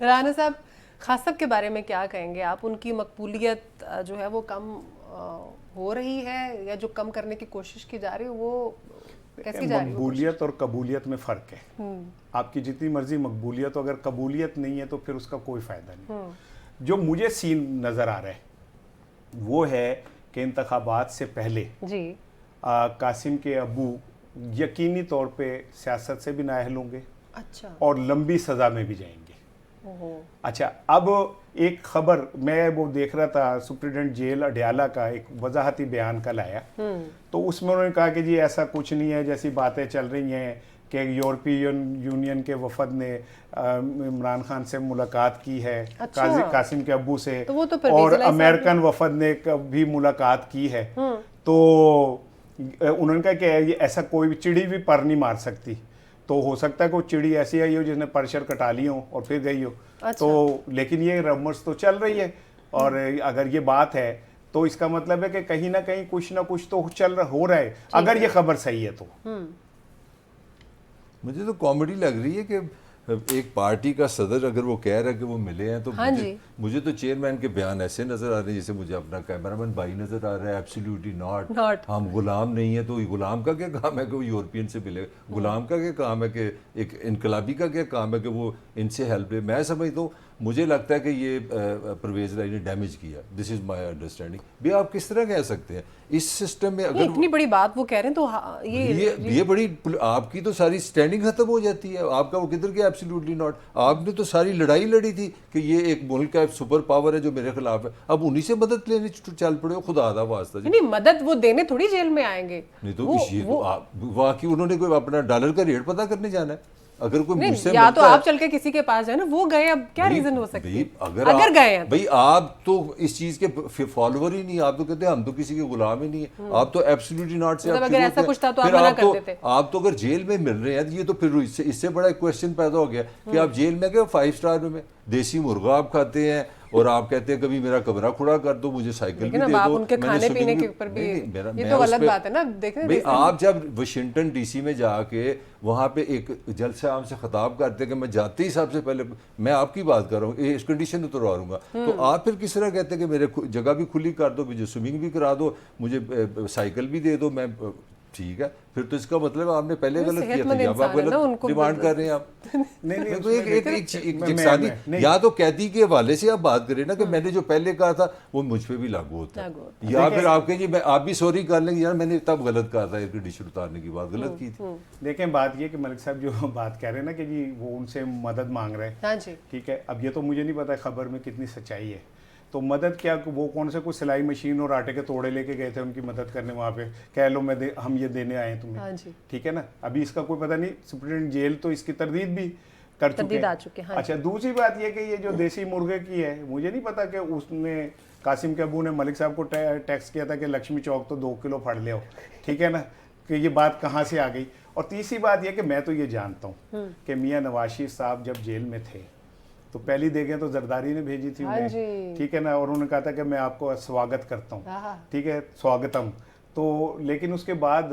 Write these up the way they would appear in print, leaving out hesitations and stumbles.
राना साहब, खास साहब के बारे में क्या कहेंगे आप? उनकी मकबूलियत जो है वो कम हो रही है या जो कम करने की कोशिश की जा रही है वो कैसी जा रही है? मकबूलियत और कबूलियत में फ़र्क है। आपकी जितनी मर्जी मकबूलियत हो, अगर कबूलियत नहीं है तो फिर उसका कोई फ़ायदा नहीं। जो मुझे सीन नज़र आ रहा है वो है कि इंतखाबात से पहले जी कासिम के अबू यकीनी तौर पे सियासत से भी नाअहल होंगे अच्छा और लंबी सज़ा में भी जाएंगे। ओहो अच्छा, अब एक खबर मैं वो देख रहा था, सुप्रिटेंडेंट जेल अडयाला का एक वजाहती बयान कल आया, तो उसमें उन्होंने कहा कि जी ऐसा कुछ नहीं है, जैसी बातें चल रही हैं कि यूरोपीय यूनियन के वफद ने इमरान खान से मुलाकात की है, अच्छा। कासिम के अब्बू से, तो वो तो और परवेज़ अमेरिकन वफद ने भी मुलाकात की है। तो उन्होंने कहा कि ऐसा कोई भी चिड़ी भी पर नहीं मार सकती, तो हो सकता है कोई चिड़ी ऐसी आई हो जिसने परशर कटा ली हो और फिर गई हो। अच्छा। तो लेकिन ये रमर्स तो चल रही है, और अगर ये बात है तो इसका मतलब है कि कहीं ना कहीं कुछ ना कुछ तो हो रहा है, अगर ये खबर सही है तो। मुझे तो कॉमेडी लग रही है कि एक पार्टी का सदर अगर वो कह रहा है कि वो मिले हैं तो हाँ मुझे तो चेयरमैन के बयान ऐसे नजर आ रहे हैं जैसे मुझे अपना कैमरामैन भाई नजर आ रहा है। Absolutely not. हम गुलाम नहीं है, तो गुलाम का क्या काम है कि वो यूरोपियन से मिले? गुलाम का क्या काम है कि एक इनकलाबी का क्या काम है कि वो इनसे हेल्प ले? मैं समझता हूँ, मुझे लगता है कि ये परवेज राय ने डैमेज किया। This is my understanding. भी आप किस तरह कह सकते हैं इस सिस्टम में? अगर इतनी बड़ी बात वो कह रहे हैं तो ये बड़ी आपकी तो सारी स्टैंडिंग खत्म हो जाती है। आपका वो किधर गया? Absolutely not. आपने तो सारी लड़ाई लड़ी थी कि ये एक मुल्क का सुपर पावर है जो मेरे खिलाफ है, अब उन्हीं से मदद लेने चल पड़े हो। खुदा आदा वास्ता जी। नहीं, मदद वो देने थोड़ी जेल में आएंगे। नहीं तो वाकई उन्होंने कोई अपना डॉलर का रेट पता करने जाना है? अगर कोई मुझसे या तो आप चल के किसी के पास जाए ना, वो गए, अब क्या रीजन हो सकती है? अगर गए हैं भाई आप तो इस चीज के फॉलोवर ही नहीं, आप तो कहते हैं हम तो किसी के गुलाम ही नहीं है। आप तो एब्सोल्युटली नॉट से अगर ऐसा कुछ था तो आप मना कर देते। आप तो अगर जेल में मिल रहे हैं, ये तो फिर इससे बड़ा एक क्वेश्चन पैदा हो गया कि आप जेल में गए 5 स्टार में देसी मुर्गा आप खाते हैं और आप कहते हैं कभी मेरा कमरा खुड़ा कर दो, मुझे साइकिल भी दे दो। उनके खाने पीने के ऊपर भी ये तो गलत बात है ना। देखिए आप जब वाशिंगटन डीसी में जाके वहां पे एक जलसे आम से खिताब करते हैं कि मैं जाते ही सबसे पहले, मैं आपकी बात कर रहा हूँ, इस कंडीशन उतरवाऊंगा, तो आप फिर किस तरह कहते हैं कि मेरे जगह भी खुली कर दो, मुझे स्विमिंग भी करा दो, मुझे साइकिल भी दे दो? मैं ठीक है, फिर तो इसका मतलब आपने पहले गलत किया था, जब आप गलत डिमांड कर रहे हैं आप। नहीं तो एक या तो कैदी के हवाले से आप बात करें ना कि मैंने जो पहले कहा था वो मुझ पे भी लागू होता है, या फिर आप कहेंगे आप भी सॉरी कर लेंगे, यार मैंने तब गलत कहा था, एयर कंडीशन उतारने की बात गलत की थी। देखें, बात ये कि मलिक साहब जो बात कह रहे हैं ना कि जी वो उनसे मदद मांग रहे हैं, ठीक है, अब ये तो मुझे नहीं पता खबर में कितनी सच्चाई है। तो मदद क्या, वो कौन से कोई सिलाई मशीन और आटे के तोड़े लेके गए थे उनकी मदद करने वहाँ पे, कह लो हम ये देने आए हैं तुम्हें, ठीक है ना? अभी इसका कोई पता नहीं, सुप्रीटेंडेंट जेल तो इसकी तरदीद भी कर चुके हैं। अच्छा, दूसरी बात ये कि ये जो देसी मुर्गे की है, मुझे नहीं पता कि उसने कासिम के अबू ने मलिक साहब को टैक्स किया था कि लक्ष्मी चौक तो 2 किलो फड़ ले हो, ठीक है ना, कि ये बात कहाँ से आ गई। और तीसरी बात यह कि मैं तो ये जानता हूँ कि मियाँ नवाज शरीफ साहब जब जेल में थे तो पहली देखें तो जरदारी ने भेजी थी उन्हें, ठीक है ना, और उन्होंने कहा था कि मैं आपको स्वागत करता हूँ, ठीक है, स्वागतम। तो लेकिन उसके बाद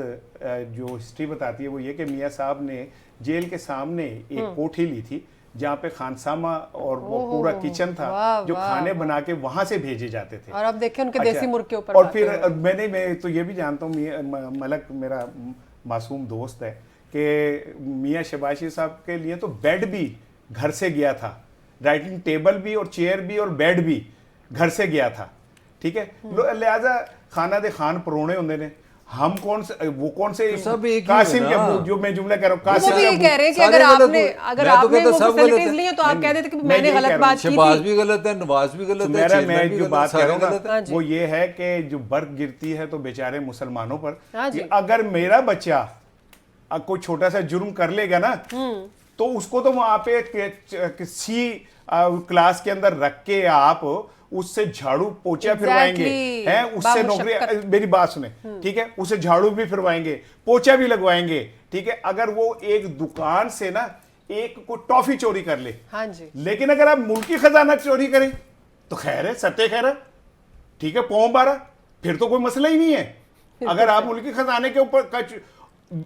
जो हिस्ट्री बताती है वो ये कि मियाँ साहब ने जेल के सामने एक कोठी ली थी जहाँ पे खानसामा और वो पूरा किचन था जो खाने बना के वहां से भेजे जाते थे। और अब देखें उनके देसी मुर्ग के ऊपर। और फिर मैं तो ये भी जानता हूँ, मलक मेरा मासूम दोस्त है, कि मियाँ शहबाज शरीफ साहब के लिए तो बेड भी घर से गया था, राइटिंग टेबल भी और चेयर भी और बेड भी घर से गया था, ठीक है। लिहाजा खाना दे खान परोने होंगे ने, हम कौन से वो कौन से तो सब एक कासिम के जो मैं जुमला कह रहा हूँ, कासिम वो भी कह रहे हैं कि अगर आपने वो फैसिलिटीज ली तो आप कह देते कि मैंने गलत बात की थी। शहबाज भी गलत है, नवाज भी गलत है, मैं जो बात कर रहा हूँ वो ये है कि जो बर्फ गिरती है तो बेचारे मुसलमानों पर, अगर मेरा बच्चा कोई छोटा सा जुर्म कर लेगा ना तो उसको तो वहां पे किसी क्लास के अंदर रख के आप उससे झाड़ू पोछा फिरवाएंगे, हैं, उससे नौकरी, मेरी बात सुने, ठीक है, उसे झाड़ू भी फिरवाएंगे, पोछा भी लगवाएंगे, ठीक है। अगर वो एक दुकान से ना एक को टॉफी चोरी कर ले, हाँ जी, लेकिन अगर आप मुल्की खजाना चोरी करें तो खैर है, सत्य खैर है, ठीक है, पौं 12, फिर तो कोई मसला ही नहीं है। अगर आप मुल्की खजाने के ऊपर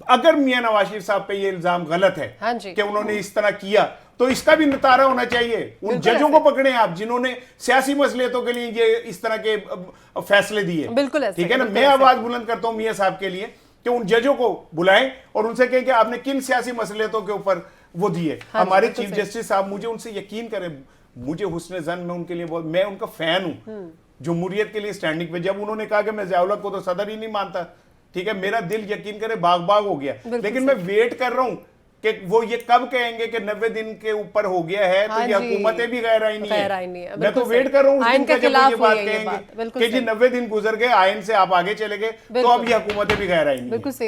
अगर मियां नवाज शरीफ साहब पे ये इल्जाम गलत है, हाँ कि उन्होंने इस तरह किया, तो इसका भी नितारा होना चाहिए। उन जजों को पकड़े आप जिन्होंने सियासी मसलियतों के लिए ये इस तरह के फैसले दिए, बिल्कुल ठीक है ना। मैं आवाज बुलंद करता हूं मियां साहब के लिए कि उन जजों को बुलाएं और उनसे कहें कि आपने किन सियासी मसलियतों के ऊपर वो दिए। हमारे चीफ जस्टिस साहब, मुझे उनसे यकीन करें, मुझे हुस्न जन में उनके लिए बहुत, मैं उनका फैन हूं जमहूरियत के लिए स्टैंडिंग पे। जब उन्होंने कहा कि मैं ज़िया-उल-हक को तो सदर ही नहीं मानता, ठीक है, मेरा दिल यकीन करे बाग बाग हो गया। लेकिन मैं वेट कर रहा हूं कि वो ये कब कहेंगे कि 90 दिन के ऊपर हो गया है तो ये हुकूमतें भी गैर आईनी है। मैं तो वेट कर रहा हूं उस दिन का जब वो ये बात कहेंगे कि जी 90 दिन गुजर गए, आइन से आप आगे चले गए, तो अब ये हुकूमतें भी गैर आईनी है।